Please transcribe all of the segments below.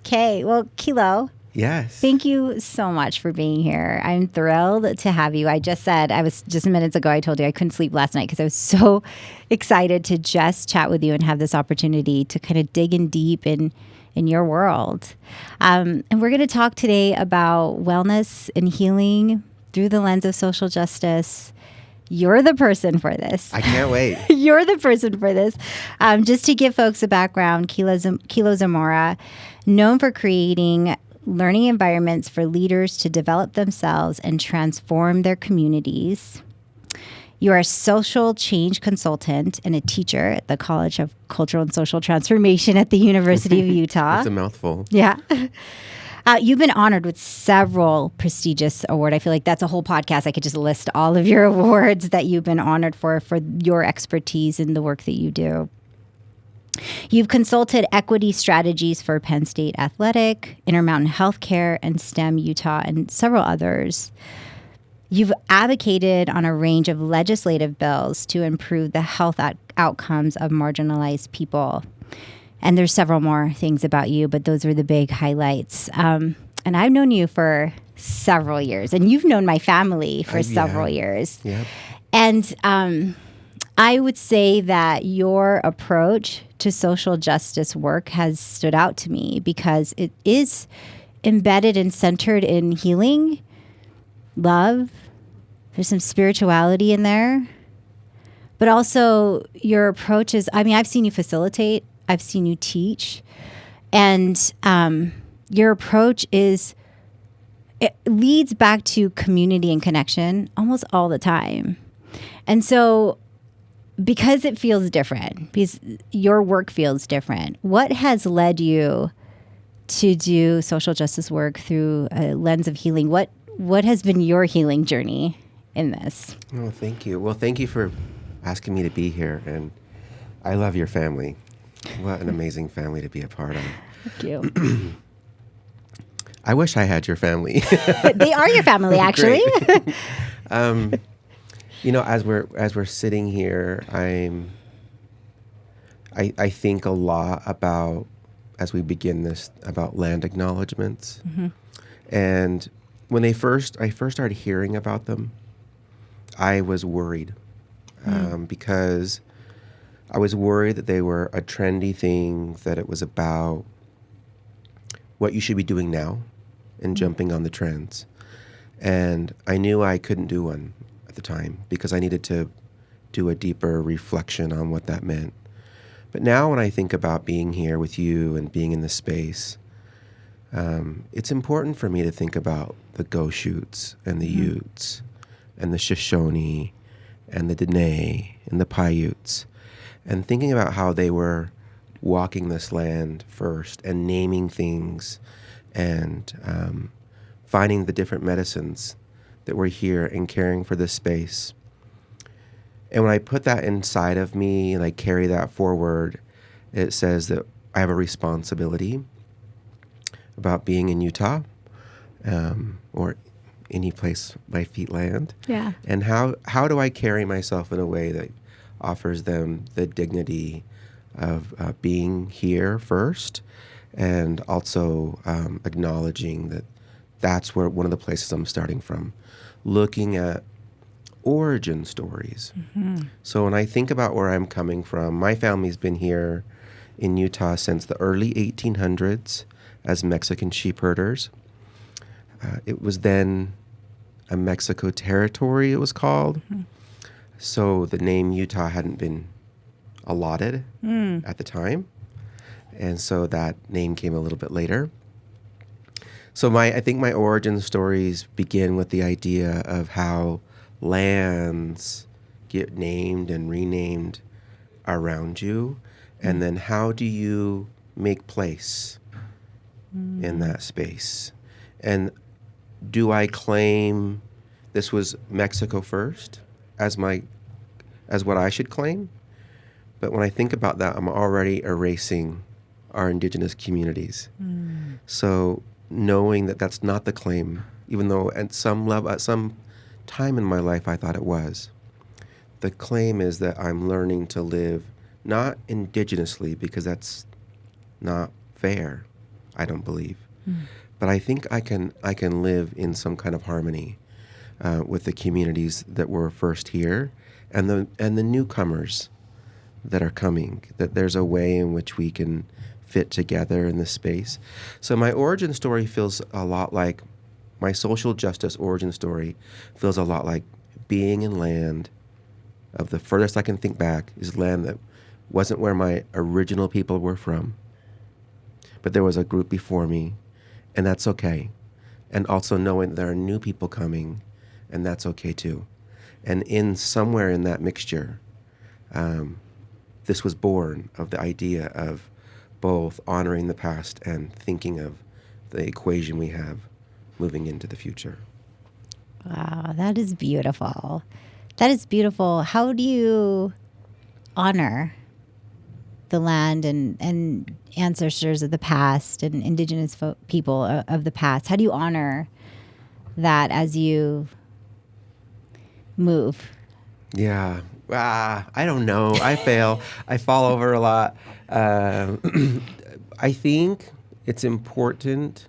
Okay. Well, Kilo, Yes. thank you so much for being here. I'm thrilled to have you. I was just minutes ago, I told you I couldn't sleep last night because I was so excited to just chat with you and have this opportunity to kind of dig in deep in your world. And we're going to talk today about wellness and healing through the lens of social justice. You're the person for this. I can't wait. You're the person for this. Just to give folks a background, Kilo Zamora, known for creating learning environments for leaders to develop themselves and transform their communities. You are a social change consultant and a teacher at the College of Cultural and Social Transformation at the University of Utah. That's a mouthful. Yeah. You've been honored with several prestigious awards. I feel like that's a whole podcast. I could just list all of your awards that you've been honored for your expertise in the work that you do. You've consulted equity strategies for Penn State Athletic, Intermountain Healthcare, and STEM Utah, and several others. You've advocated on a range of legislative bills to improve the health outcomes of marginalized people. And there's several more things about you, but those were the big highlights. And I've known you for several years, and you've known my family for several years. Yeah. And I would say that your approach to social justice work has stood out to me because it is embedded and centered in healing, love. There's some spirituality in there. But also your approach is, I've seen you facilitate. I've seen you teach. And your approach it leads back to community and connection almost all the time. And so because it feels different, because your work feels different, what has led you to do social justice work through a lens of healing? What has been your healing journey in this? Oh, thank you. Well, thank you for asking me to be here. And I love your family. What an amazing family to be a part of. Thank you. I wish I had your family. They are your family, actually. As we're sitting here, I think a lot about, as we begin this, about land acknowledgements. Mm-hmm. And when I first started hearing about them, I was worried because I was worried that they were a trendy thing, that it was about what you should be doing now and jumping on the trends. And I knew I couldn't do one at the time because I needed to do a deeper reflection on what that meant. But now when I think about being here with you and being in this space, it's important for me to think about the Goshutes and the Utes and the Shoshone and the Dene and the Paiutes, and thinking about how they were walking this land first and naming things and finding the different medicines that were here and caring for this space. And when I put that inside of me and I carry that forward, it says that I have a responsibility about being in Utah or any place my feet land. Yeah. And how do I carry myself in a way that offers them the dignity of being here first, and also acknowledging that that's where one of the places I'm starting from, looking at origin stories. Mm-hmm. So when I think about where I'm coming from, my family's been here in Utah since the early 1800s as Mexican sheep herders. It was then a Mexico territory, it was called. Mm-hmm. So the name Utah hadn't been allotted at the time. And so that name came a little bit later. So I think my origin stories begin with the idea of how lands get named and renamed around you. And then how do you make place in that space? And do I claim this was Mexico first as what I should claim? But when I think about that, I'm already erasing our indigenous communities. So knowing that that's not the claim, even though at some level, at some time in my life, I thought it was. The claim is that I'm learning to live not indigenously, because that's not fair. I don't believe. But I think I can live in some kind of harmony with the communities that were first here and the newcomers that are coming, that there's a way in which we can fit together in this space. So my origin story feels a lot like, my social justice origin story feels a lot like being in land of the furthest I can think back is land that wasn't where my original people were from. But there was a group before me, and that's okay. And also knowing there are new people coming, and that's okay too. And in somewhere in that mixture, this was born of the idea of both honoring the past and thinking of the equation we have moving into the future. Wow, that is beautiful. That is beautiful. How do you honor the land and ancestors of the past and indigenous people of the past? How do you honor that as you move? Yeah. I don't know. I fail. I fall over a lot. I think it's important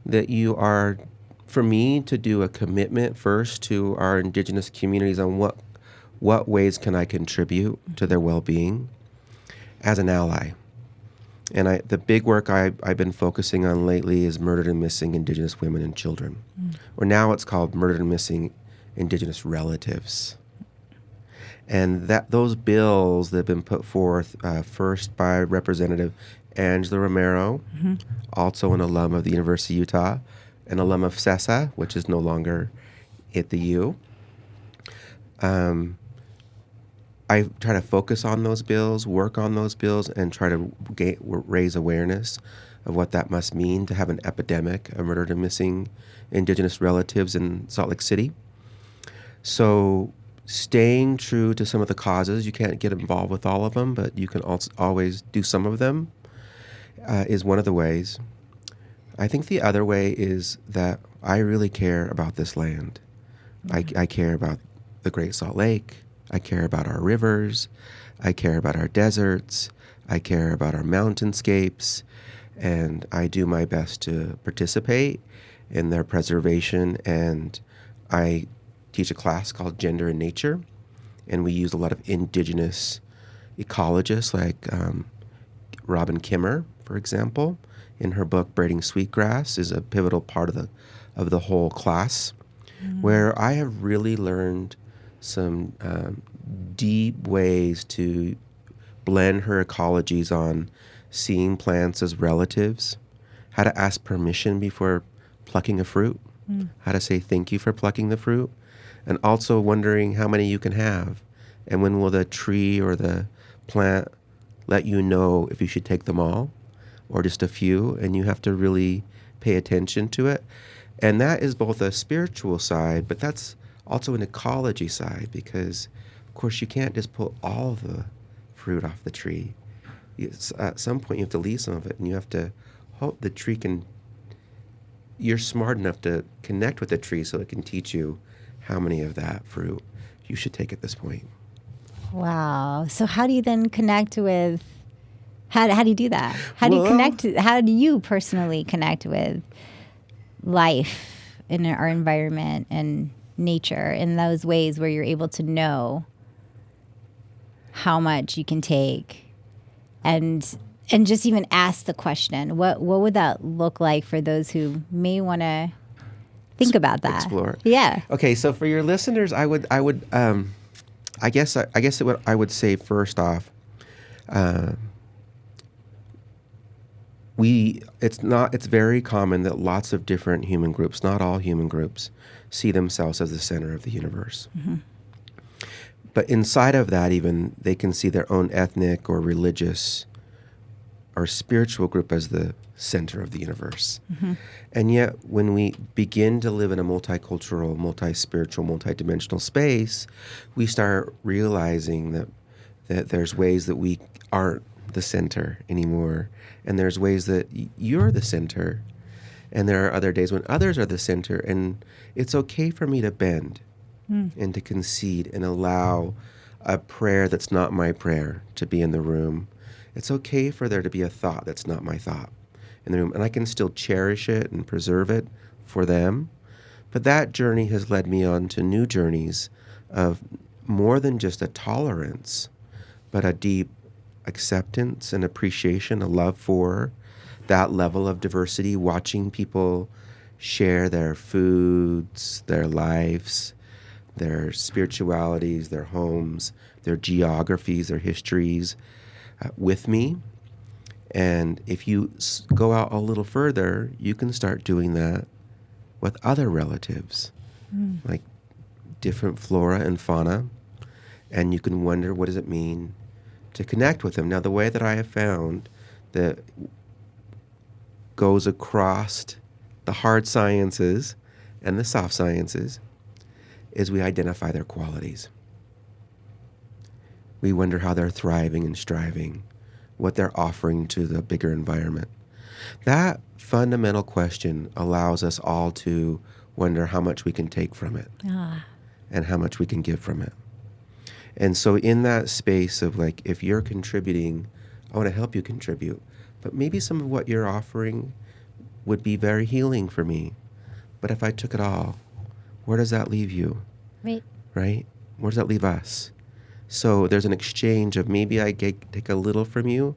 that you are, for me, to do a commitment first to our indigenous communities on what ways can I contribute to their well-being as an ally. And the big work I've been focusing on lately is murdered and missing indigenous women and children. Or now it's called murdered and missing indigenous relatives. And those bills that have been put forth first by Representative Angela Romero, also an alum of the University of Utah, an alum of CESA, which is no longer at the U. I try to focus on those bills, work on those bills, and try to raise awareness of what that must mean to have an epidemic of murdered and missing indigenous relatives in Salt Lake City. So staying true to some of the causes, you can't get involved with all of them, but you can also always do some of them, is one of the ways. I think the other way is that I really care about this land. I care about the Great Salt Lake. I care about our rivers. I care about our deserts. I care about our mountainscapes. And I do my best to participate in their preservation. And I teach a class called Gender and Nature. And we use a lot of indigenous ecologists like Robin Kimmer, for example. In her book, Braiding Sweetgrass, is a pivotal part of the whole class, where I have really learned some deep ways to blend her ecologies on seeing plants as relatives, how to ask permission before plucking a fruit, how to say thank you for plucking the fruit, and also wondering how many you can have, and when will the tree or the plant let you know if you should take them all or just a few, and you have to really pay attention to it. And that is both a spiritual side, but that's also an ecology side, because of course you can't just pull all the fruit off the tree. At some point you have to leave some of it, and you have to hope the tree you're smart enough to connect with the tree so it can teach you how many of that fruit you should take at this point. Wow. So how do you then connect with, how do you do that? How do you personally connect with life in our environment and nature in those ways where you're able to know how much you can take and just even ask the question, what would that look like for those who may want to think about that? Explore. Yeah. Okay, so for your listeners, I would I guess I would say first off, it's very common that lots of different human groups, not all human groups, see themselves as the center of the universe. But inside of that, even, they can see their own ethnic or religious or spiritual group as the center of the universe. And yet, when we begin to live in a multicultural, multi-spiritual, multi-dimensional space, we start realizing that there's ways that we aren't the center anymore, and there's ways that you're the center, and there are other days when others are the center, and it's okay for me to bend and to concede and allow a prayer that's not my prayer to be in the room. It's okay for there to be a thought that's not my thought. in the room, and I can still cherish it and preserve it for them. But that journey has led me on to new journeys of more than just a tolerance, but a deep acceptance and appreciation, a love for that level of diversity, watching people share their foods, their lives, their spiritualities, their homes, their geographies, their histories with me. And if you go out a little further, you can start doing that with other relatives, like different flora and fauna. And you can wonder, what does it mean to connect with them? Now, the way that I have found that goes across the hard sciences and the soft sciences is we identify their qualities. We wonder how they're thriving and striving, what they're offering to the bigger environment. That fundamental question allows us all to wonder how much we can take from it and how much we can give from it. And so in that space of like, if you're contributing, I want to help you contribute, but maybe some of what you're offering would be very healing for me. But if I took it all, where does that leave you? Right? Where does that leave us? So there's an exchange of maybe I take a little from you,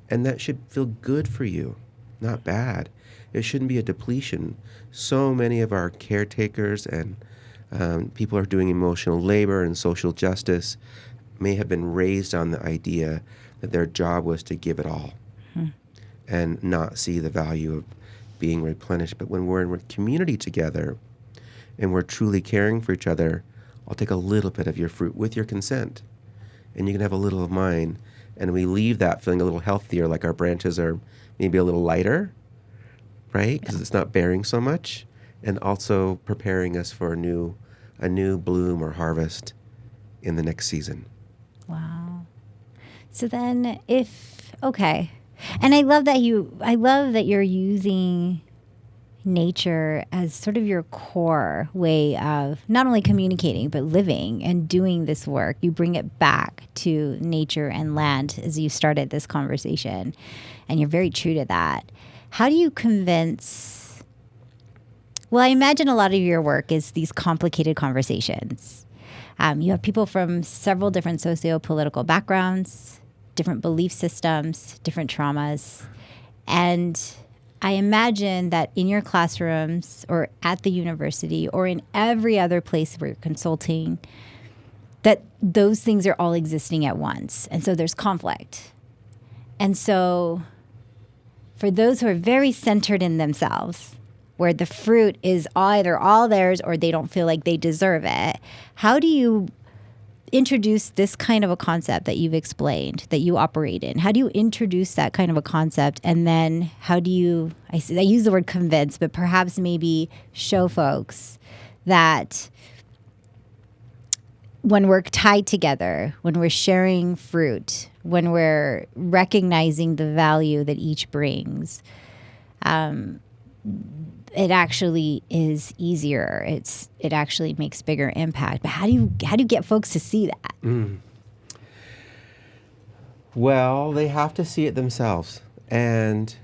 and that should feel good for you, not bad. It shouldn't be a depletion. So many of our caretakers and people are doing emotional labor and social justice may have been raised on the idea that their job was to give it all and not see the value of being replenished. But when we're in community together and we're truly caring for each other, I'll take a little bit of your fruit with your consent, and you can have a little of mine, and we leave that feeling a little healthier, like our branches are maybe a little lighter, right? Because it's not bearing so much, and also preparing us for a new bloom or harvest in the next season. Wow. So then okay. And I love that you're using nature as sort of your core way of not only communicating, but living and doing this work. You bring it back to nature and land as you started this conversation, and you're very true to that. How do you convince? Well, I imagine a lot of your work is these complicated conversations. You have people from several different socio-political backgrounds, different belief systems, different traumas. And I imagine that in your classrooms or at the university or in every other place where you're consulting, that those things are all existing at once. And so there's conflict. And so for those who are very centered in themselves, where the fruit is either all theirs or they don't feel like they deserve it, how do you introduce this kind of a concept that you've explained, that you operate in? How do you introduce that kind of a concept? And then how do you, I use the word convince, but perhaps maybe show folks that when we're tied together, when we're sharing fruit, when we're recognizing the value that each brings, it actually is easier. It actually makes bigger impact. But how do you get folks to see that? Well, they have to see it themselves, and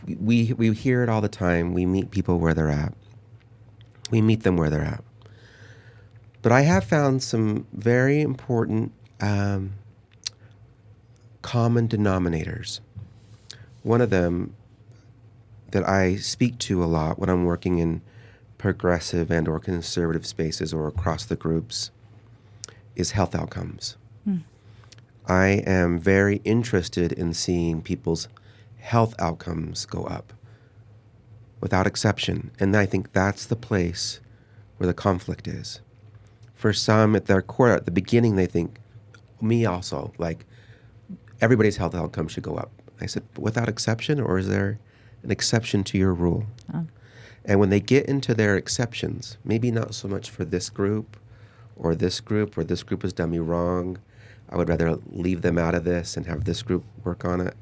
we hear it all the time. We meet people where they're at. We meet them where they're at. But I have found some very important common denominators. One of them that I speak to a lot when I'm working in progressive and or conservative spaces or across the groups is health outcomes. I am very interested in seeing people's health outcomes go up without exception. And I think that's the place where the conflict is. For some at their core, at the beginning, they think, me also, like everybody's health outcomes should go up. I said, but without exception, or is there an exception to your rule? And when they get into their exceptions, maybe not so much for this group, or this group has done me wrong, I would rather leave them out of this and have this group work on it.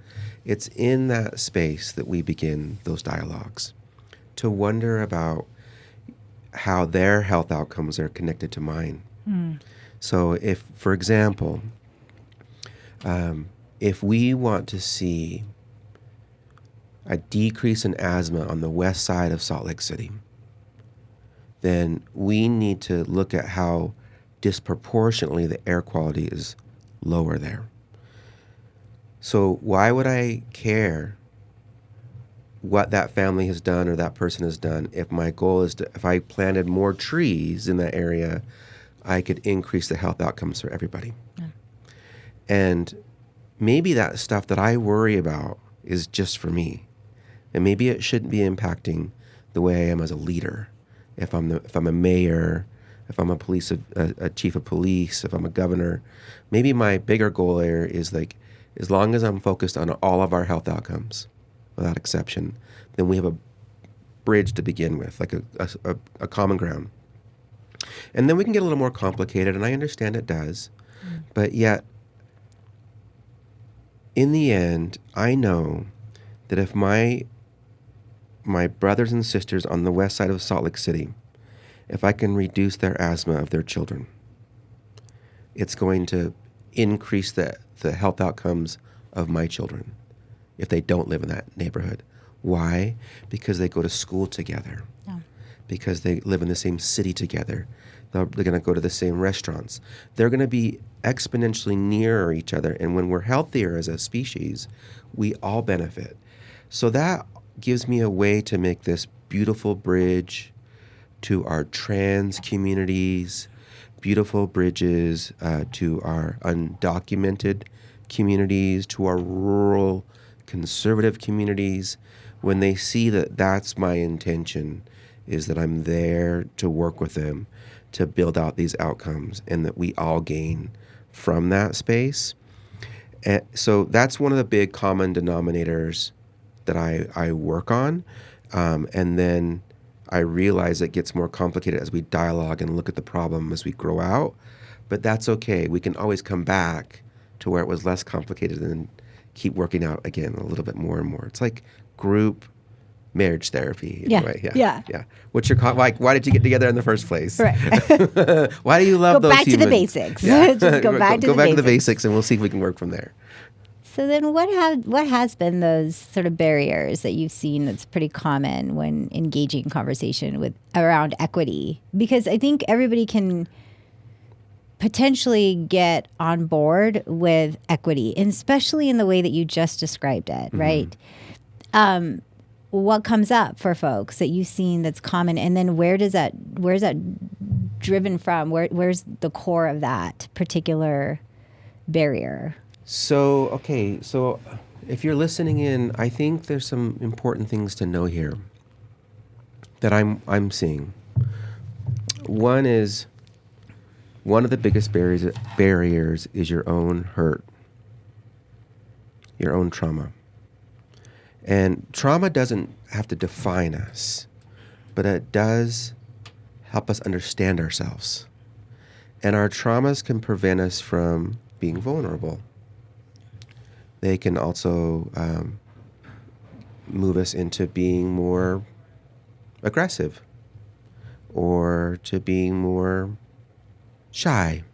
It's in that space that we begin those dialogues to wonder about how their health outcomes are connected to mine. So if, for example, if we want to see a decrease in asthma on the west side of Salt Lake City, then we need to look at how disproportionately the air quality is lower there. So why would I care what that family has done or that person has done if my goal is to, if I planted more trees in that area, I could increase the health outcomes for everybody. Yeah. And maybe that stuff that I worry about is just for me. And maybe it shouldn't be impacting the way I am as a leader. If I'm a mayor, if I'm a chief of police, if I'm a governor, maybe my bigger goal there is like, as long as I'm focused on all of our health outcomes, without exception, then we have a bridge to begin with, like a common ground. And then we can get a little more complicated, and I understand it does, but yet, in the end, I know that if my brothers and sisters on the west side of Salt Lake City, if I can reduce their asthma of their children, it's going to increase the health outcomes of my children if they don't live in that neighborhood. Why? Because they go to school together. Yeah. Because they live in the same city together. They're going to go to the same restaurants. They're going to be exponentially nearer each other. And when we're healthier as a species, we all benefit. So that gives me a way to make this beautiful bridge to our trans communities, beautiful bridges to our undocumented communities, to our rural conservative communities. When they see that that's my intention, is that I'm there to work with them to build out these outcomes and that we all gain from that space. And so that's one of the big common denominators that I work on. And then I realize it gets more complicated as we dialogue and look at the problem as we grow out. But that's okay. We can always come back to where it was less complicated and keep working out again a little bit more and more. It's like group marriage therapy in a way. Yeah. What's your why did you get together in the first place? Right. Why do you love those humans? Go back to the basics. Yeah. Just go back to the basics, and we'll see if we can work from there. So then what has been those sort of barriers that you've seen that's pretty common when engaging in conversation around equity? Because I think everybody can potentially get on board with equity, and especially in the way that you just described it, right? What comes up for folks that you've seen that's common, and then where's that driven from? Where's the core of that particular barrier? So if you're listening in, I think there's some important things to know here that I'm seeing. One of the biggest barriers is your own hurt, your own trauma. And trauma doesn't have to define us, but it does help us understand ourselves. And our traumas can prevent us from being vulnerable. They can also move us into being more aggressive or to being more shy.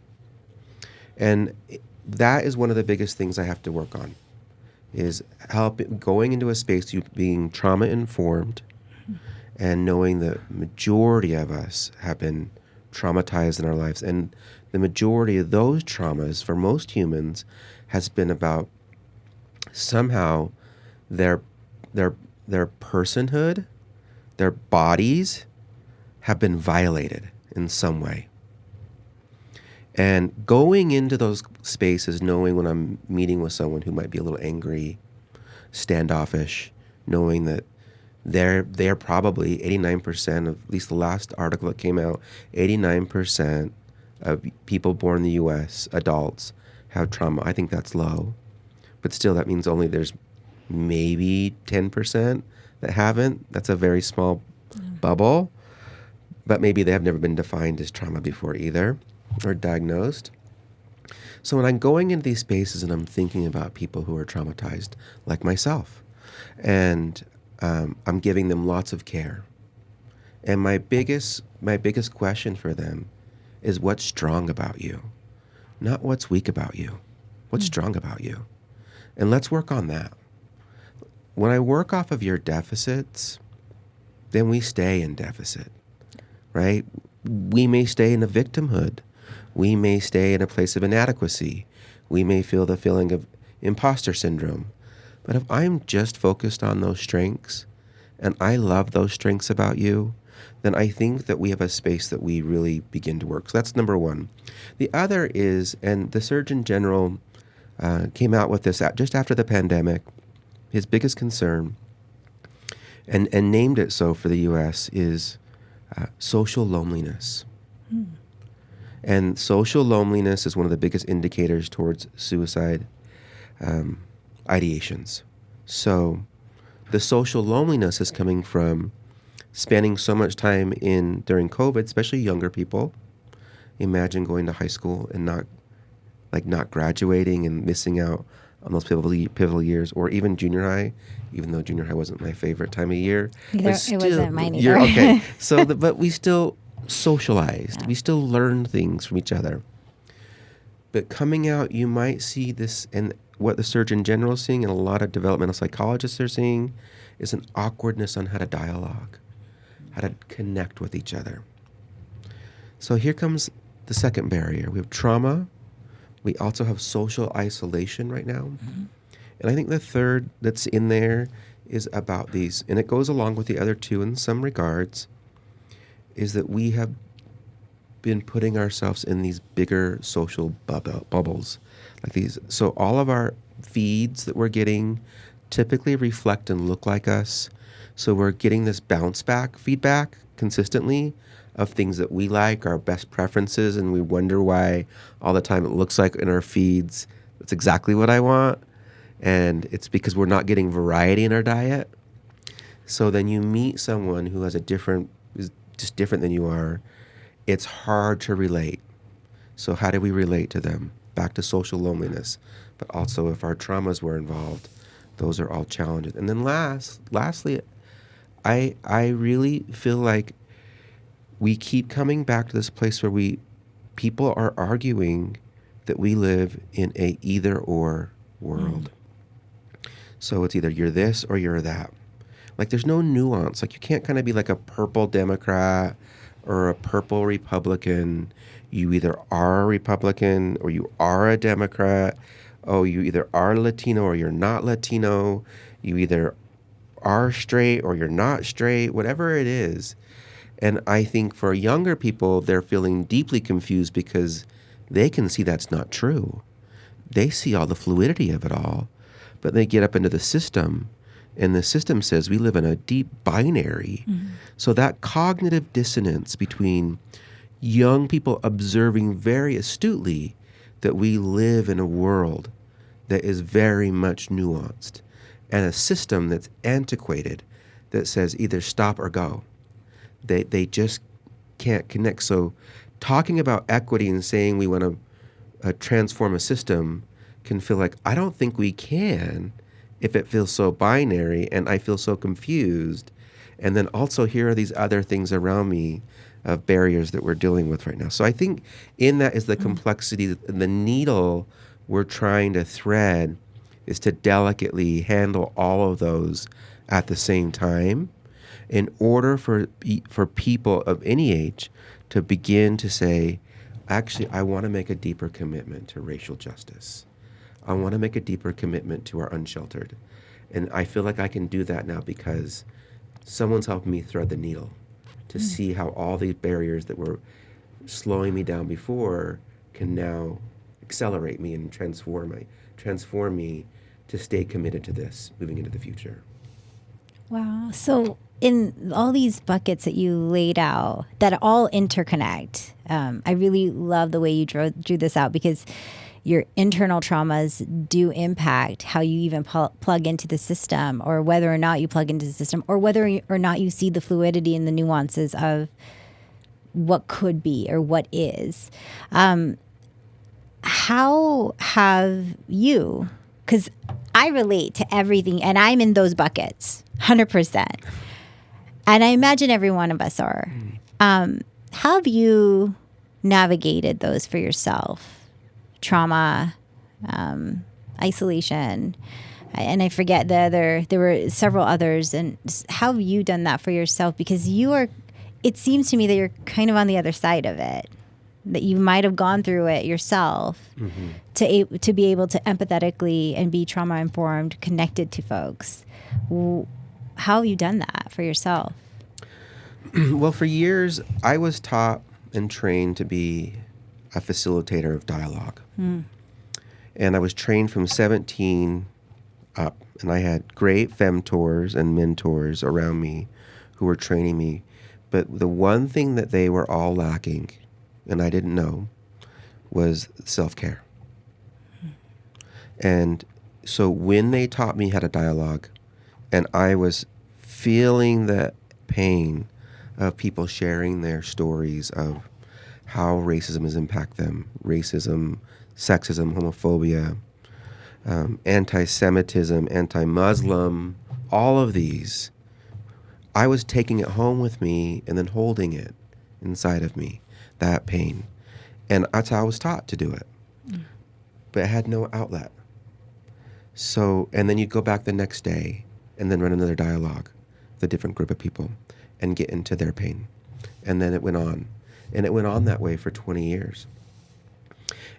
And that is one of the biggest things I have to work on, is going into a space, you being trauma informed and knowing the majority of us have been traumatized in our lives. And the majority of those traumas for most humans has been about somehow their personhood, their bodies have been violated in some way. And going into those spaces, knowing when I'm meeting with someone who might be a little angry, standoffish, knowing that they're probably 89% of, at least the last article that came out, 89% of people born in the U.S., adults, have trauma. I think that's low. But still, that means only there's maybe 10% that haven't. That's a very small bubble. But maybe they have never been defined as trauma before either, or diagnosed. So when I'm going into these spaces and I'm thinking about people who are traumatized, like myself, and I'm giving them lots of care. And my biggest question for them is, what's strong about you? Not what's weak about you. What's strong about you? And let's work on that. when I work off of your deficits, then we stay in deficit, right? We may stay in a victimhood. We may stay in a place of inadequacy. We may feel the feeling of imposter syndrome. But if I'm just focused on those strengths, and I love those strengths about you, then I think that we have a space that we really begin to work. So that's number one. The other is, and the Surgeon General came out with this just after the pandemic, his biggest concern, and named it so for the U.S., is social loneliness. And social loneliness is one of the biggest indicators towards suicide ideations. So the social loneliness is coming from spending so much time during COVID, especially younger people. Imagine going to high school and not graduating and missing out on those pivotal years, or even junior high, even though junior high wasn't my favorite time of year. It wasn't mine either. Okay. So, but we still socialized. Yeah. We still learned things from each other. But coming out, you might see this, and what the Surgeon General is seeing, and a lot of developmental psychologists are seeing, is an awkwardness on how to dialogue, how to connect with each other. So here comes the second barrier. We have trauma. We also have social isolation right now. Mm-hmm. And I think the third that's in there is about these, and it goes along with the other two in some regards, is that we have been putting ourselves in these bigger social bubbles like these. So all of our feeds that we're getting typically reflect and look like us. So we're getting this bounce back feedback consistently of things that we like, our best preferences, and we wonder why all the time it looks like in our feeds that's exactly what I want. And it's because we're not getting variety in our diet. So then you meet someone who is just different than you are. It's hard to relate. So how do we relate to them? Back to social loneliness. But also if our traumas were involved, those are all challenges. And then lastly, I really feel like we keep coming back to this place where people are arguing that we live in a either or world. So it's either you're this or you're that. Like there's no nuance. Like you can't kind of be like a purple Democrat or a purple Republican. You either are a Republican or you are a Democrat. Oh, you either are Latino or you're not Latino. You either are straight or you're not straight, whatever it is. And I think for younger people, they're feeling deeply confused because they can see that's not true. They see all the fluidity of it all, but they get up into the system, and the system says we live in a deep binary. Mm-hmm. So that cognitive dissonance between young people observing very astutely that we live in a world that is very much nuanced, and a system that's antiquated that says either stop or go. They just can't connect. So talking about equity and saying we want to transform a system can feel like, I don't think we can if it feels so binary and I feel so confused. And then also here are these other things around me of barriers that we're dealing with right now. So I think in that is the complexity, the needle we're trying to thread is to delicately handle all of those at the same time in order for people of any age to begin to say, actually, I want to make a deeper commitment to racial justice. I want to make a deeper commitment to our unsheltered. And I feel like I can do that now because someone's helped me thread the needle to see how all these barriers that were slowing me down before can now accelerate me and transform me to stay committed to this moving into the future. Wow. So in all these buckets that you laid out that all interconnect, I really love the way you drew this out because your internal traumas do impact how you even plug into the system, or whether or not you plug into the system, or whether or not you see the fluidity and the nuances of what could be or what is. How have you, because I relate to everything and I'm in those buckets 100%. And I imagine every one of us are. How have you navigated those for yourself? Trauma, isolation, And I forget there were several others. And how have you done that for yourself? Because it seems to me that you're kind of on the other side of it, that you might have gone through it yourself to be able to empathetically and be trauma informed, connected to folks. How have you done that for yourself? Well, for years, I was taught and trained to be a facilitator of dialogue. And I was trained from 17 up. And I had great femtors and mentors around me who were training me. But the one thing that they were all lacking, and I didn't know, was self-care. And so when they taught me how to dialogue, and I was feeling the pain of people sharing their stories of how racism has impacted them, racism, sexism, homophobia, anti-Semitism, anti-Muslim, all of these, I was taking it home with me and then holding it inside of me, that pain. And that's how I was taught to do it. But I had no outlet. So, and then you'd go back the next day and then run another dialogue with a different group of people and get into their pain. And then it went on. And it went on that way for 20 years.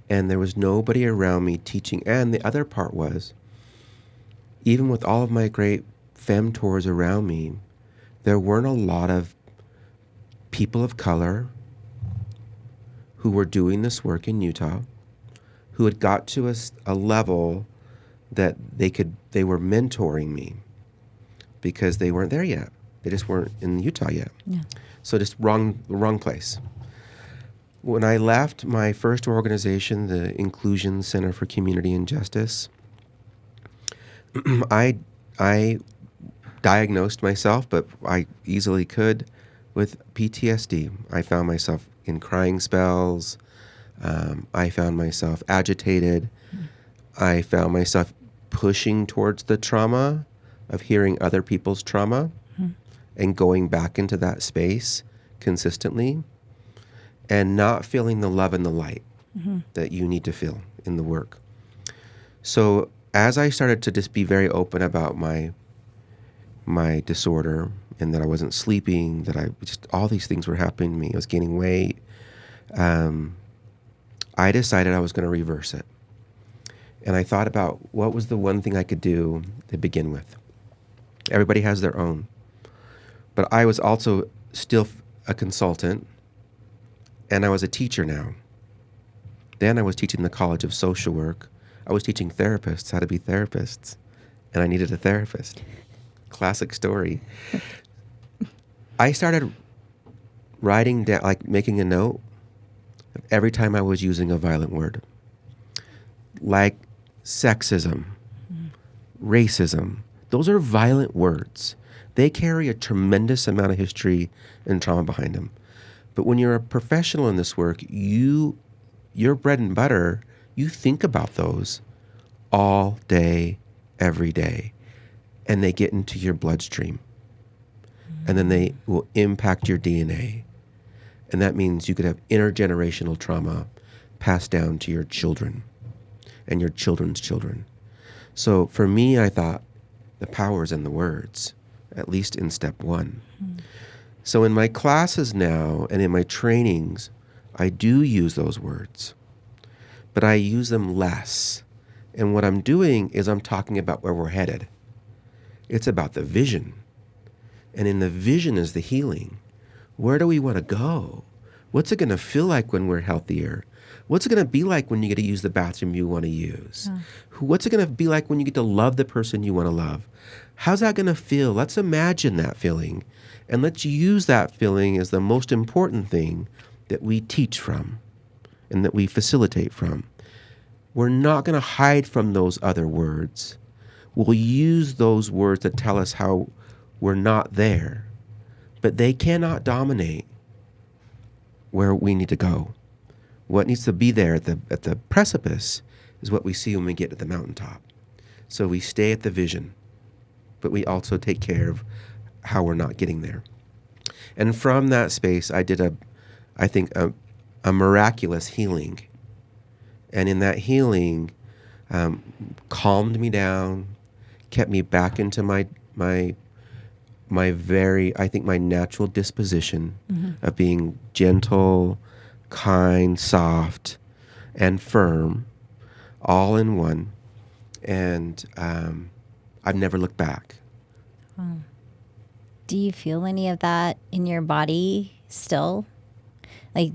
And there was nobody around me teaching. And the other part was, even with all of my great femtors around me, there weren't a lot of people of color who were doing this work in Utah, who had got to a level that they were mentoring me, because they weren't there yet. They just weren't in Utah yet. Yeah. So just wrong place. When I left my first organization, the Inclusion Center for Community and Justice, I diagnosed myself, but I easily could, with PTSD. I found myself in crying spells. I found myself agitated. I found myself pushing towards the trauma of hearing other people's trauma and going back into that space consistently and not feeling the love and the light that you need to feel in the work. So as I started to just be very open about my disorder, and that I wasn't sleeping, that all these things were happening to me, I was gaining weight, I decided I was going to reverse it. And I thought about what was the one thing I could do to begin with. Everybody has their own. But I was also still a consultant, and I was a teacher now. Then I was teaching the College of Social Work. I was teaching therapists how to be therapists, and I needed a therapist. Classic story. I started writing down, like making a note of every time I was using a violent word, like sexism, racism. Those are violent words. They carry a tremendous amount of history and trauma behind them. But when you're a professional in this work, your bread and butter, you think about those all day, every day, and they get into your bloodstream. And then they will impact your DNA. And that means you could have intergenerational trauma passed down to your children and your children's children. So for me, I thought the power is in the words, at least in step one. So in my classes now and in my trainings, I do use those words, but I use them less. And what I'm doing is I'm talking about where we're headed. It's about the vision. And in the vision is the healing. Where do we want to go? What's it going to feel like when we're healthier? What's it going to be like when you get to use the bathroom you want to use? What's it going to be like when you get to love the person you want to love? How's that going to feel? Let's imagine that feeling. And let's use that feeling as the most important thing that we teach from and that we facilitate from. We're not going to hide from those other words. We'll use those words to tell us how we're not there, but they cannot dominate where we need to go. What needs to be there at the precipice is what we see when we get to the mountaintop. So we stay at the vision, but we also take care of how we're not getting there. And from that space, I did a miraculous healing. And in that healing, calmed me down, kept me back into my I think my natural disposition of being gentle, kind, soft, and firm, all in one. And I've never looked back. Do you feel any of that in your body still? Like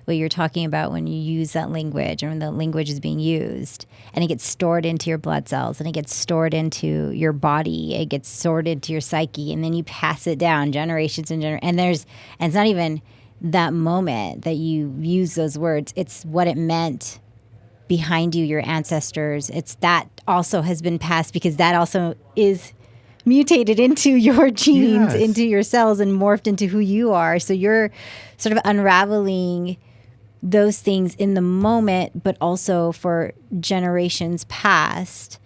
what you're talking about when you use that language, or when the language is being used, and it gets stored into your blood cells, and it gets stored into your body, it gets stored into your psyche, and then you pass it down generations and generations. And it's not even that moment that you use those words, it's what it meant behind you, your ancestors. It's that also has been passed, because that also is mutated into your genes, Yes. into your cells, and morphed into who you are. So you're sort of unraveling those things in the moment, but also for generations past.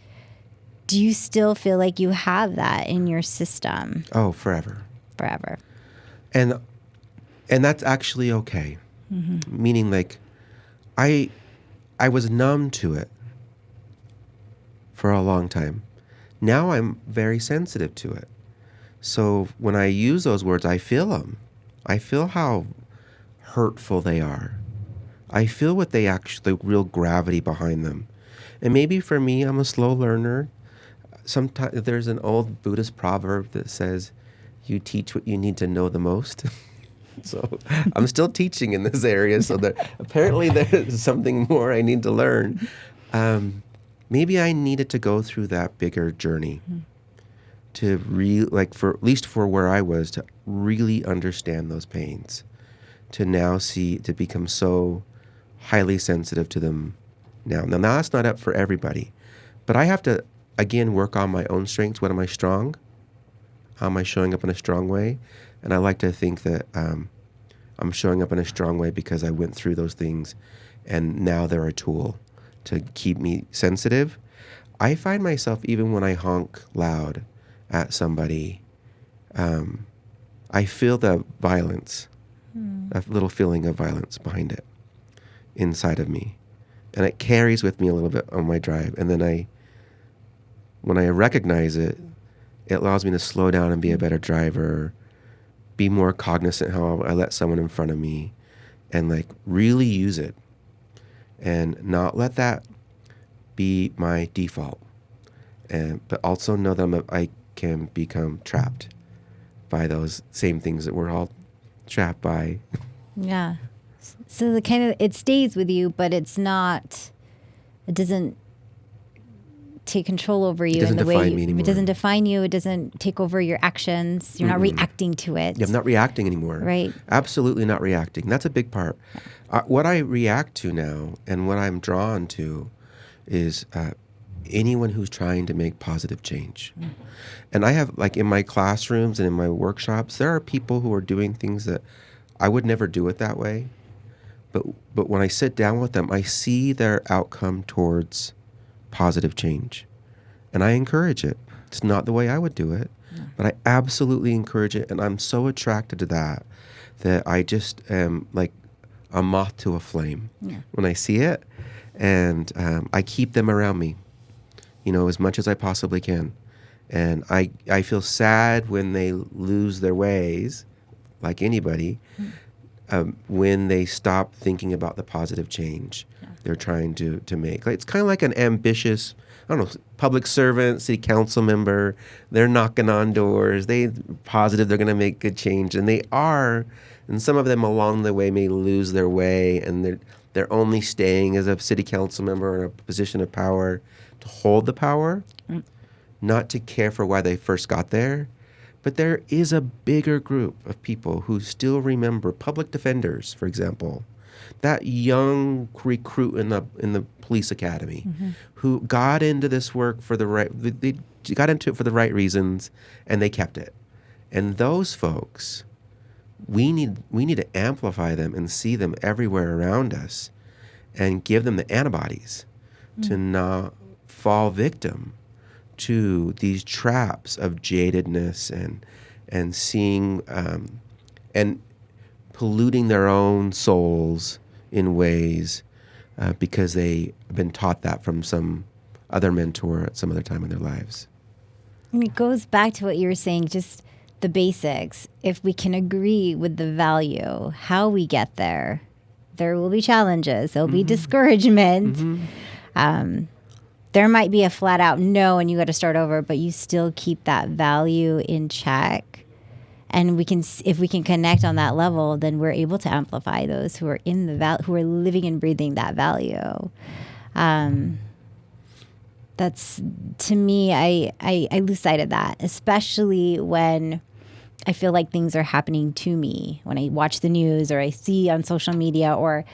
Do you still feel like you have that in your system? Oh, forever. Forever. And that's actually okay. Meaning, like, I was numb to it for a long time. Now I'm very sensitive to it. So when I use those words, I feel them. I feel how hurtful they are. I feel what they actually, the real gravity behind them. And maybe for me, I'm a slow learner. Sometimes there's an old Buddhist proverb that says, you teach what you need to know the most. So I'm still teaching in this area. So apparently there's something more I need to learn. Maybe I needed to go through that bigger journey to for at least for where I was, to really understand those pains, to now to become so highly sensitive to them now. Now that's not up for everybody, but I have to, again, work on my own strengths. What am I strong? How am I showing up in a strong way? And I like to think that I'm showing up in a strong way because I went through those things, and now they're a tool to keep me sensitive. I find myself, even when I honk loud at somebody, I feel the violence, a little feeling of violence behind it inside of me. And it carries with me a little bit on my drive. And then when I recognize it, it allows me to slow down and be a better driver, be more cognizant how I let someone in front of me, and like really use it and not let that be my default. But also know that I can become trapped by those same things that we're all trapped by. Yeah. So it stays with you, but it doesn't take control over you in the way me it doesn't define you. It doesn't take over your actions. You're not reacting to it. Yeah, I'm not reacting anymore. Right. Absolutely not reacting. That's a big part. What I react to now, and what I'm drawn to, is anyone who's trying to make positive change. And I have, like, in my classrooms and in my workshops, there are people who are doing things that I would never do it that way. But when I sit down with them, I see their outcome towards positive change. And I encourage it. It's not the way I would do it, but I absolutely encourage it. And I'm so attracted to that I just am like a moth to a flame when I see it. And I keep them around me, as much as I possibly can. And I feel sad when they lose their ways, like anybody, when they stop thinking about the positive change they're trying to make. Like, it's kind of like an ambitious, I don't know, public servant, city council member. They're knocking on doors. They're positive they're going to make good change, and they are. And some of them along the way may lose their way, and they're only staying as a city council member in a position of power to hold the power, not to care for why they first got there. But there is a bigger group of people who still remember public defenders, for example, that young recruit in the police academy, who got into this work they got into it for the right reasons, and they kept it. And those folks, we need to amplify them and see them everywhere around us, and give them the antibodies to not fall victim to these traps of jadedness and seeing and polluting their own souls in ways because they've been taught that from some other mentor at some other time in their lives. And it goes back to what you were saying, just the basics. If we can agree with the value, how we get there, there will be challenges. There'll be discouragement. There might be a flat out no and you got to start over, but you still keep that value in check. And if we can connect on that level, then we're able to amplify those who are in the who are living and breathing that value. That's, to me, I lose sight of that, especially when I feel like things are happening to me, when I watch the news or I see on social media, or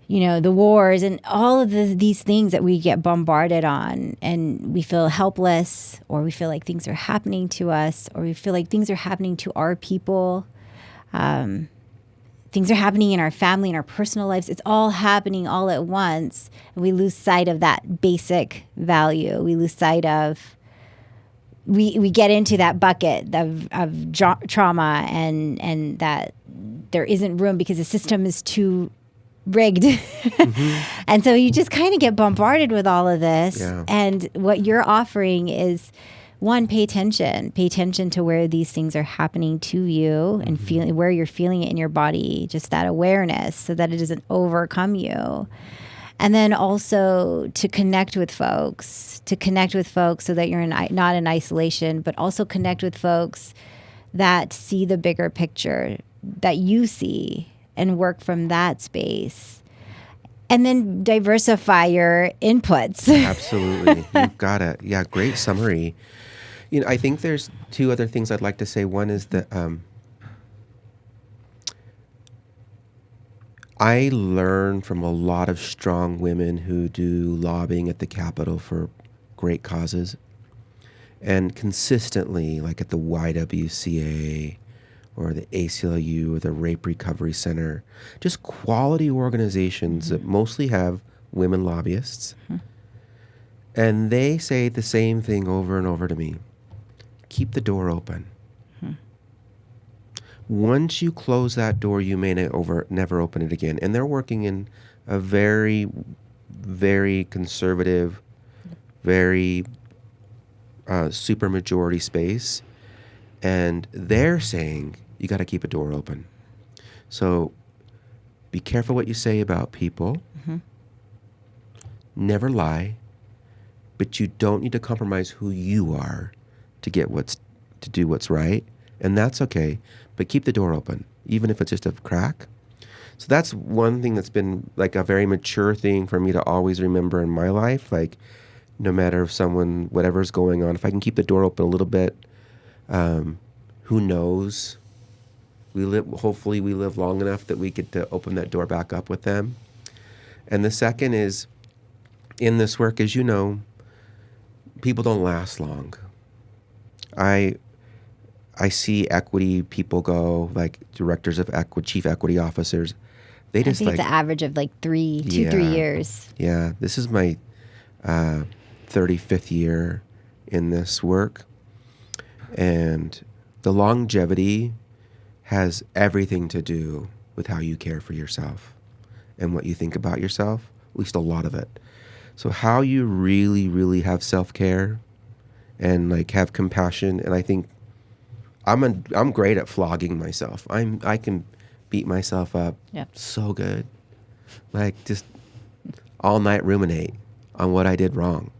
the wars and all of these things that we get bombarded on, and we feel helpless, or we feel like things are happening to us, or we feel like things are happening to our people. Things are happening in our family, in our personal lives. It's all happening all at once. And we lose sight of that basic value. We lose sight of, we get into that bucket of trauma and that there isn't room because the system is too rigged. And so you just kind of get bombarded with all of this. Yeah. And what you're offering is, one, pay attention to where these things are happening to you and feeling where you're feeling it in your body, just that awareness so that it doesn't overcome you. And then also to connect with folks so that you're not in isolation, but also connect with folks that see the bigger picture that you see and work from that space. And then diversify your inputs. Absolutely. You've got it. Yeah, great summary. I think there's two other things I'd like to say. One is that I learn from a lot of strong women who do lobbying at the Capitol for great causes. And consistently, like at the YWCA or the ACLU or the Rape Recovery Center, just quality organizations that mostly have women lobbyists. And they say the same thing over and over to me. Keep the door open. Once you close that door, you may never open it again. And they're working in a very, very conservative, very super majority space. And they're saying, you got to keep a door open. So be careful what you say about people. Never lie. But you don't need to compromise who you are to do what's right, and that's okay. But keep the door open, even if it's just a crack. So that's one thing that's been like a very mature thing for me to always remember in my life. Like, no matter if whatever's going on, if I can keep the door open a little bit, who knows? Hopefully we live long enough that we get to open that door back up with them. And the second is, in this work, as you know, people don't last long. I see equity people go, like directors of chief equity officers. They just, I think it's an average of like 3 years. Yeah, this is my 35th year in this work, and the longevity has everything to do with how you care for yourself and what you think about yourself. At least a lot of it. So how you really, really have self-care and like have compassion. And I think I'm great at flogging myself. I can beat myself up so good. Like just all night ruminate on what I did wrong.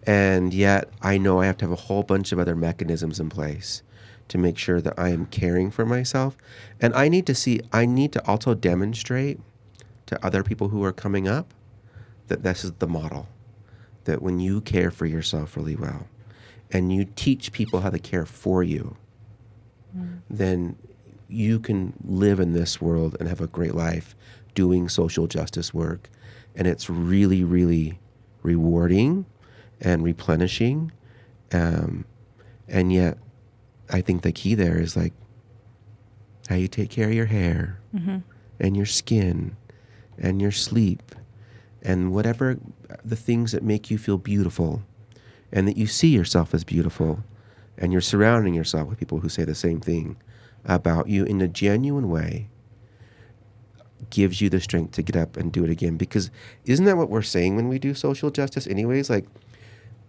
And yet I know I have to have a whole bunch of other mechanisms in place to make sure that I am caring for myself. And I need to also demonstrate to other people who are coming up that this is the model. That when you care for yourself really well and you teach people how to care for you, then you can live in this world and have a great life doing social justice work. And it's really, really rewarding and replenishing. And yet, I think the key there is like how you take care of your hair and your skin and your sleep and whatever the things that make you feel beautiful and that you see yourself as beautiful, and you're surrounding yourself with people who say the same thing about you in a genuine way. gives you the strength to get up and do it again. Because isn't that what we're saying when we do social justice anyways? Like,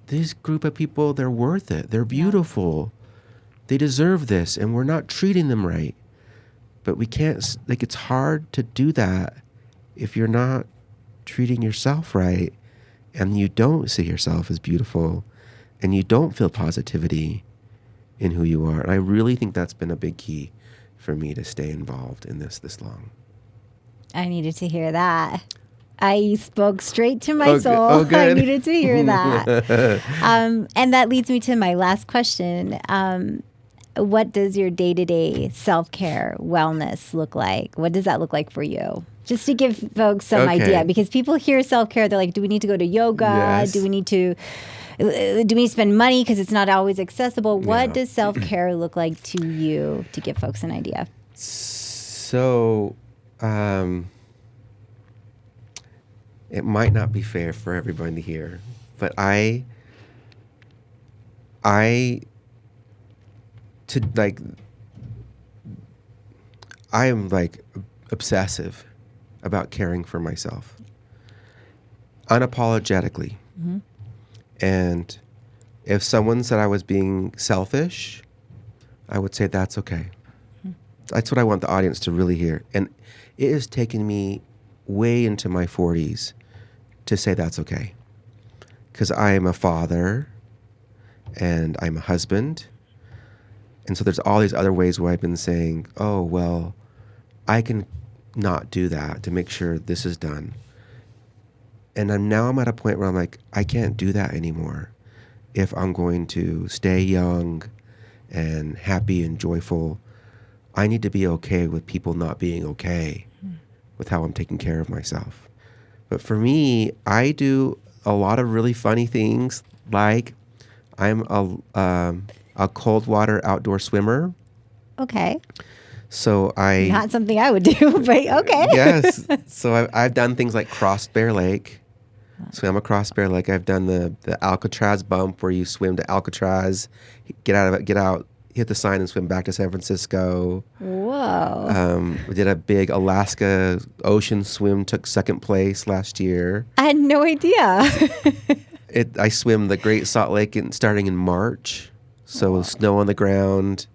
this group of people, they're worth it. They're beautiful. They deserve this, and we're not treating them right. But we can't, like, it's hard to do that if you're not treating yourself right, and you don't see yourself as beautiful, and you don't feel positivity in who you are. And I really think that's been a big key for me to stay involved in this long. I needed to hear that. I spoke straight to my soul. Oh, good. I needed to hear that. And that leads me to my last question. What does your day-to-day self-care, wellness look like? What does that look like for you? Just to give folks some idea, because people hear self-care, they're like, do we need to go to yoga? Yes. Do we need to spend money because it's not always accessible? What does self-care look like to you, to give folks an idea? So, it might not be fair for everyone to hear, but I am like obsessive about caring for myself unapologetically. Mm-hmm. And if someone said I was being selfish, I would say that's okay. Mm-hmm. That's what I want the audience to really hear. And it has taken me way into my 40s to say that's okay. Because I am a father and I'm a husband. And so there's all these other ways where I've been saying, oh, well, I can not do that to make sure this is done. And I'm at a point where I'm like, I can't do that anymore if I'm going to stay young and happy and joyful. I need to be okay with people not being okay with how I'm taking care of myself. But for me, I do a lot of really funny things, like I'm a cold water outdoor swimmer. Okay. So not something I would do, but okay. Yes. So I've done things like cross Bear Lake. Swim across Bear Lake. I've done the Alcatraz bump where you swim to Alcatraz, get out, hit the sign and swim back to San Francisco. Whoa. We did a big Alaska ocean swim, took second place last year. I had no idea. I swim the Great Salt Lake starting in March. So with snow on the ground,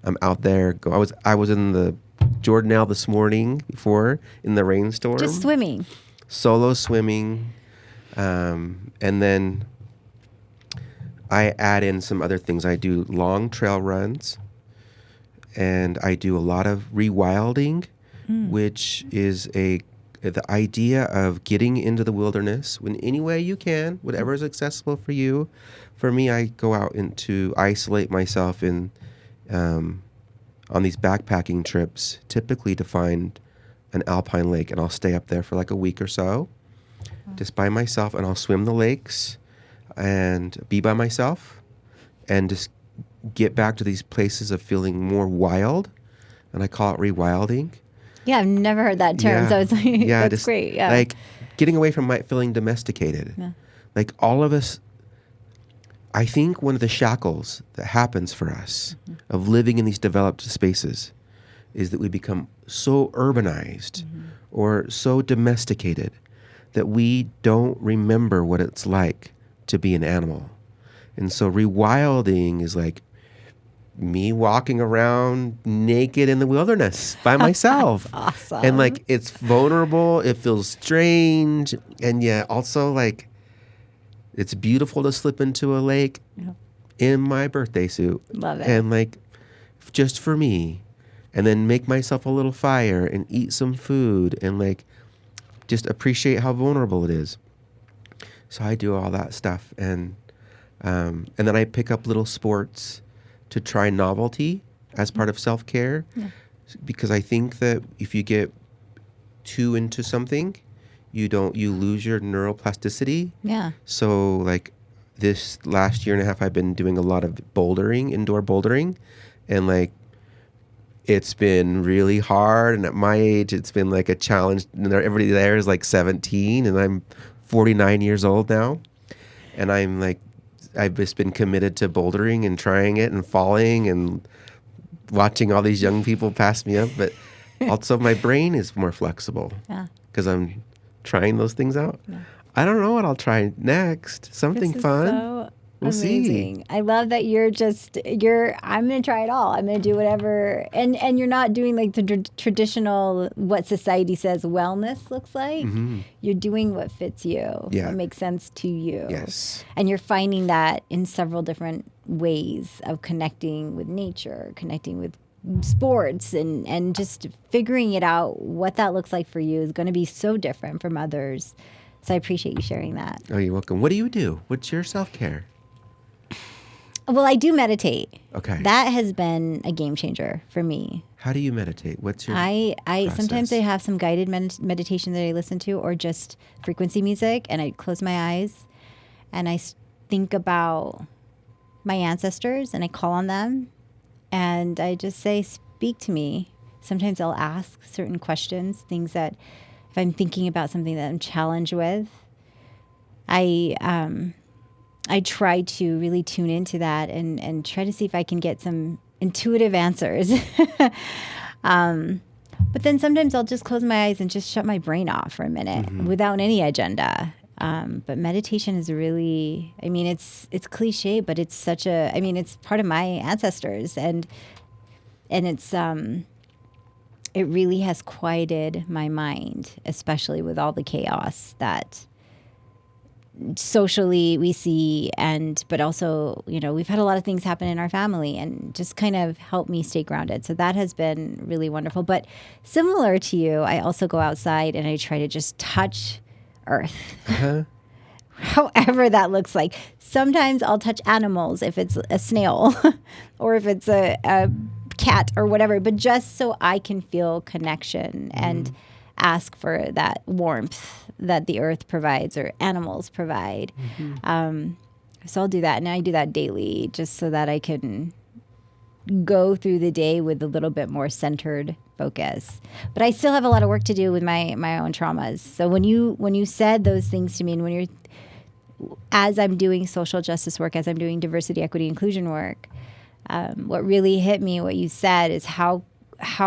I'm out there. I was in the Jordanelle this morning before in the rainstorm. Just swimming. Solo swimming. And then I add in some other things. I do long trail runs, and I do a lot of rewilding, which is the idea of getting into the wilderness in any way you can, whatever is accessible for you. For me, I go out to isolate myself on these backpacking trips, typically to find an alpine lake, and I'll stay up there for like a week or so, just by myself, and I'll swim the lakes and be by myself and just get back to these places of feeling more wild, and I call it rewilding. Yeah, I've never heard that term, Yeah. so it's like, Yeah, that's great. Yeah. Like getting away from feeling domesticated. Yeah. Like all of us, I think one of the shackles that happens for us of living in these developed spaces is that we become so urbanized or so domesticated that we don't remember what it's like to be an animal. And so rewilding is like me walking around naked in the wilderness by myself. That's awesome. And like it's vulnerable, it feels strange, and yet also like it's beautiful to slip into a lake in my birthday suit. Love it. And like just for me, and then make myself a little fire and eat some food and like just appreciate how vulnerable it is. So I do all that stuff, and then I pick up little sports to try novelty as part of self-care, because I think that if you get too into something, you lose your neuroplasticity. Yeah. So like this last year and a half, I've been doing a lot of bouldering, indoor bouldering, and like it's been really hard. And at my age, it's been like a challenge. And everybody there is like 17, and I'm 49 years old now, and I've just been committed to bouldering and trying it and falling and watching all these young people pass me up. But Also, my brain is more flexible Yeah. because I'm trying those things out. Yeah. I don't know what I'll try next. Something This is fun. so We'll see. amazing. I love that I'm going to try it all. I'm going to do whatever. And you're not doing like the traditional, what society says wellness looks like. Mm-hmm. You're doing what fits you, Yeah. what makes sense to you. Yes. And you're finding that in several different ways of connecting with nature, connecting with sports, and just figuring it out. What that looks like for you is going to be so different from others. So I appreciate you sharing that. Oh, you're welcome. What do you do? What's your self-care? Well, I do meditate. Okay. That has been a game changer for me. How do you meditate? What's your I sometimes I process? have some guided meditation that I listen to, or just frequency music, and I close my eyes and I think about my ancestors and I call on them and I just say, speak to me. Sometimes I'll ask certain questions, things that if I'm thinking about something that I'm challenged with, I try to really tune into that and try to see if I can get some intuitive answers. But then sometimes I'll just close my eyes and just shut my brain off for a minute without any agenda. But meditation is really, I mean, it's cliche, but it's it's part of my ancestors, and it's, it really has quieted my mind, especially with all the chaos that socially we see, but also, we've had a lot of things happen in our family, and just kind of helped me stay grounded. So that has been really wonderful. But similar to you, I also go outside and I try to just touch earth. However that looks like. Sometimes I'll touch animals if it's a snail or if it's a cat or whatever, but just so I can feel connection and ask for that warmth that the earth provides or animals provide. So I'll do that, and I do that daily just so that I can go through the day with a little bit more centered focus. But I still have a lot of work to do with my own traumas. So when you said those things to me, and as I'm doing social justice work, as I'm doing diversity, equity, inclusion work, what really hit me, what you said, is how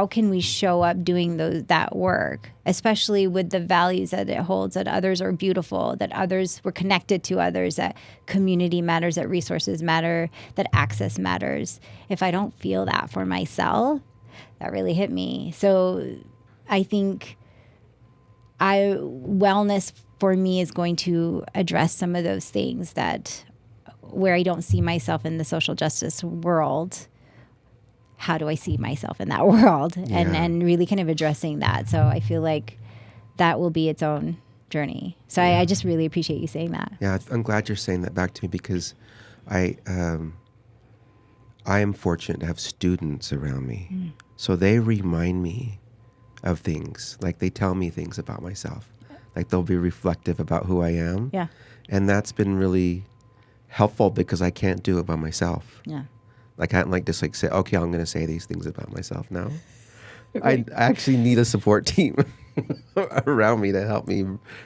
can we show up doing that work, especially with the values that it holds, that others are beautiful, that we're connected to others, that community matters, that resources matter, that access matters. If I don't feel that for myself, that really hit me. So I think wellness for me is going to address some of those things where I don't see myself in the social justice world. How do I see myself in that world? And really kind of addressing that. So I feel like that will be its own journey. So I just really appreciate you saying that. Yeah, I'm glad you're saying that back to me, because I am fortunate to have students around me. So they remind me of things. Like, they tell me things about myself. Like, they'll be reflective about who I am. Yeah. And that's been really helpful, because I can't do it by myself. Yeah. Like, I can't just say, okay, I'm going to say these things about myself now. I actually need a support team around me to help me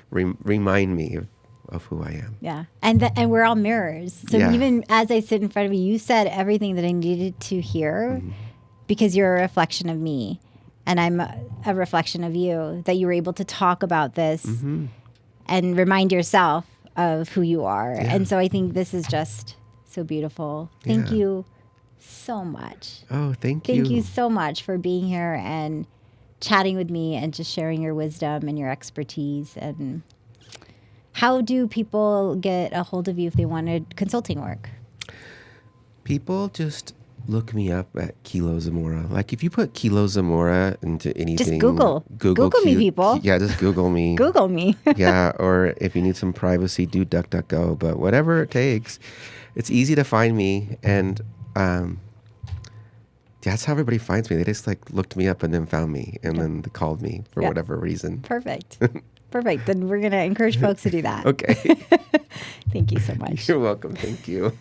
remind me of who I am. Yeah. And we're all mirrors. So Yeah. even as I sit in front of you said everything that I needed to hear, because you're a reflection of me and I'm a reflection of you, that you were able to talk about this and remind yourself of who you are. Yeah. And so I think this is just so beautiful. Thank Yeah. you so much. Oh, thank you. Thank you so much for being here and chatting with me and just sharing your wisdom and your expertise. And how do people get a hold of you if they wanted consulting work? People just look me up at Kilo Zamora. Like, if you put Kilo Zamora into anything, Just Google me, people. Yeah, just Google me. Google me. Yeah, or if you need some privacy, do DuckDuckGo. But whatever it takes, it's easy to find me. And that's how everybody finds me. They just looked me up and then found me, and then they called me for whatever reason. Perfect. Perfect. Then we're going to encourage folks to do that. Okay. Thank you so much. You're welcome. Thank you.